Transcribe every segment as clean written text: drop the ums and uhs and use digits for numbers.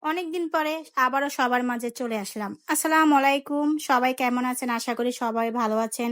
অনেকদিন পরে আবারও সবার মাঝে চলে আসলাম। আসসালামু আলাইকুম। সবাই কেমন আছেন? আশা করি সবাই ভালো আছেন।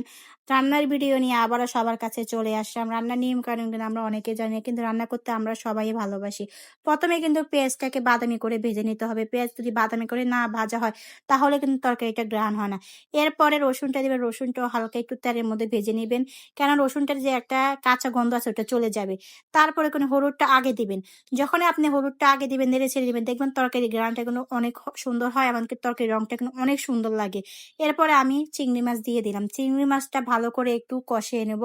রান্নার ভিডিও নিয়ে আবারও সবার কাছে চলে আসলাম। রান্নার নিয়ম-কানুন কিন্তু আমরা অনেকে জানি না, কিন্তু রান্না করতে আমরা সবাই ভালোবাসি। ১ম এ কিন্তু পেঁয়াজটাকে বাদামি করে ভেজে নিতে হবে। পেঁয়াজ যদি বাদামি করে না ভাজা হয়, তাহলে কিন্তু তরকারিটা ঘ্রাণ হয় না। এরপরে রসুনটা দিবেন, রসুনটাও হালকা একটু তেলের মধ্যে ভেজে নিবেন। কেন রসুনটার যে একটা কাঁচা গন্ধ আছে ওটা চলে যাবে। তারপরে কোনো হলুদটা আগে দিবেন। যখনই আপনি হলুদটা আগে দিবেন, নেড়ে ছেড়ে দিবেন, দেখবেন তরকারির ঘ্রাণটা কিন্তু অনেক সুন্দর হয়, এমনকি তরকারির রংটা কিন্তু অনেক সুন্দর লাগে। এরপরে আমি চিংড়ি মাছ দিয়ে দিলাম। চিংড়ি মাছটা ভালো করে একটু কষিয়ে নেব।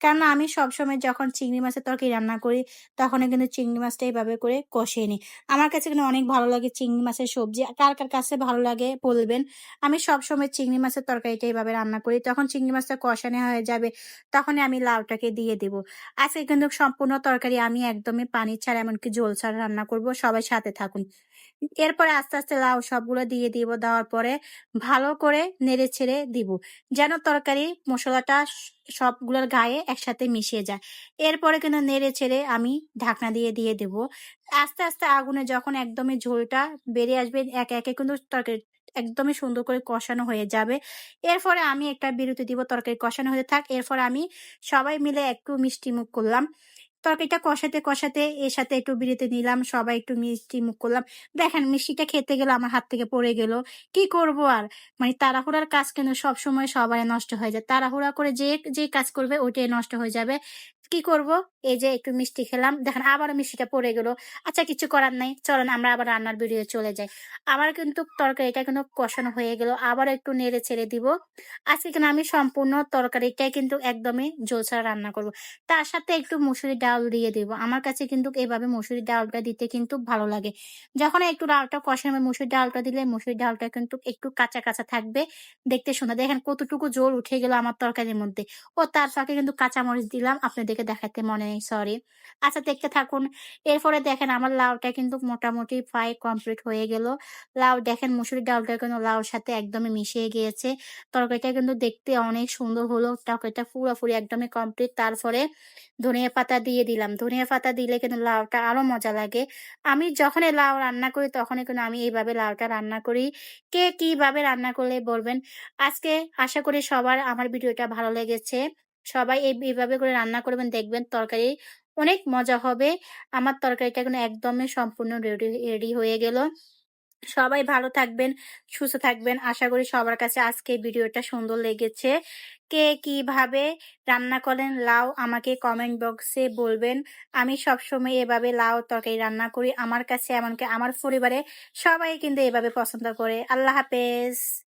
কেননা আমি সবসময় যখন চিংড়ি মাছের তরকারি রান্না করি, তখনও কিন্তু চিংড়ি মাছটা এভাবে করে কষিয়ে নিই। আমার কাছে কিন্তু অনেক ভালো লাগে চিংড়ি মাছের সবজি। কার, কার কাছে ভালো লাগে বলবেন। আমি সবসময় চিংড়ি মাছের তরকারিটা এভাবে রান্না করি। যখন চিংড়ি মাছটা কষানো হয়ে যাবে, তখনই আমি লাউটাকে দিয়ে দেব। আজকে কিন্তু সম্পূর্ণ তরকারি আমি একদমই পানি ছাড়া, এমনকি ঝোল ছাড়া রান্না করব। সবাই সাথে থাকুন। এরপরে আস্তে, আস্তে লাউ সবগুলো দিয়ে দিব। দেওয়ার পরে ভালো করে নেড়ে-ছেড়ে দিব। যেন তরকারি মসলাটা সবগুলোর গায়ে একসাথে মিশিয়ে যায়। এরপরে কিন্তু নেড়ে-ছেড়ে আমি ঢাকনা দিয়ে দেব। আস্তে, আস্তে আগুনে যখন একদমই ঝোলটা বেরিয়ে আসবে, একে, একে কিন্তু তরকারি একদমই সুন্দর করে কষানো হয়ে যাবে। এরপরে আমি একটা বিরতি দিব, তরকারি কষানো হতে থাক। এরপর আমি সবাই মিলে একটু মিষ্টিমুখ করলাম। তরকারিটা কষাতে, কষাতে এর সাথে একটু বিরতি নিলাম। সবাই একটু মিষ্টিমুখ করলাম। দেখেন মিষ্টিটা খেতে গেলে আমার হাত থেকে পড়ে গেল। কি করব আর? মানে তাড়াহুড়ার কাজ কিন্তু সবসময় সবারই নষ্ট হয়ে যায়। তাড়াহুড়া করে যে কাজ করবে ওইটাই নষ্ট হয়ে যাবে। কি করব? এই যে একটু মিষ্টি খেলাম। দেখেন আবারও মিষ্টিটা পড়ে গেল। আচ্ছা কিছু করার নাই। চলেন আমরা আবার রান্নার ভিডিও চলে যাই। আমার কিন্তু তরকারিটা কিন্তু কষানো হয়ে গেল। আবারও একটু নেড়ে ছেড়ে দিব। আজকে কিন্তু আমি সম্পূর্ণ তরকারিটাই কিন্তু একদমই ঝোল ছাড়া রান্না করব। তার সাথে একটু মসুরির ডাল দিয়ে দেব। আমার কাছে কিন্তু এভাবে মসুরির ডালটা দিতে কিন্তু ভালো লাগে। যখন একটু ডালটা কষানো হবে, মসুরির ডালটা দিলে মসুরির ডালটা কিন্তু একটু কাঁচা, কাঁচা থাকবে। দেখতে সুন্দর। দেখেন কতটুকু ঝোল উঠে গেল আমার তরকারির মধ্যে। ও তার ফাঁকে কিন্তু কাঁচামরিচ দিলাম। আপনাদেরকে দেখাতে মনে নেই, সরি। আচ্ছা দেখতে থাকুন। এরপরে দেখেন আমার লাউটা কিন্তু মোটামুটি প্রায় কমপ্লিট হয়ে গেল। লাউ দেখেন মসুরির ডালটা কিন্তু লাউর সাথে একদমই মিশিয়ে গিয়েছে। তরকারিটা কিন্তু দেখতে অনেক সুন্দর হলো। তরকারিটা পুরোপুরি একদমই কমপ্লিট। তারপরে ধনিয়া পাতা দিয়ে দিলাম। ধনিয়া পাতা দিলে কিন্তু লাউটা আরো মজা লাগে। আমি যখনই লাউ রান্না করি তখনই কিন্তু আমি এইভাবে লাউটা রান্না করি। কে কিভাবে রান্না করলে বলবেন। আজকে আশা করি সবার আমার ভিডিওটা ভালো লেগেছে। সবাই এইভাবে করে রান্না করবেন, দেখবেন তরকারি অনেক মজা হবে। আমার তরকারিটা কিন্তু একদমই সম্পূর্ণ রেডি হয়ে গেল। সবাই ভালো থাকবেন, সুস্থ থাকবেন। আশা করি সবার কাছে আজকে ভিডিওটা সুন্দর লেগেছে। কে কিভাবে রান্না করেন লাউ আমাকে কমেন্ট বক্সে বলবেন। আমি সবসময় এভাবে লাউ তরকারি রান্না করি। আমার কাছে এমনকি আমার পরিবারে সবাই কিন্তু এভাবে পছন্দ করে। আল্লাহ হাফেজ।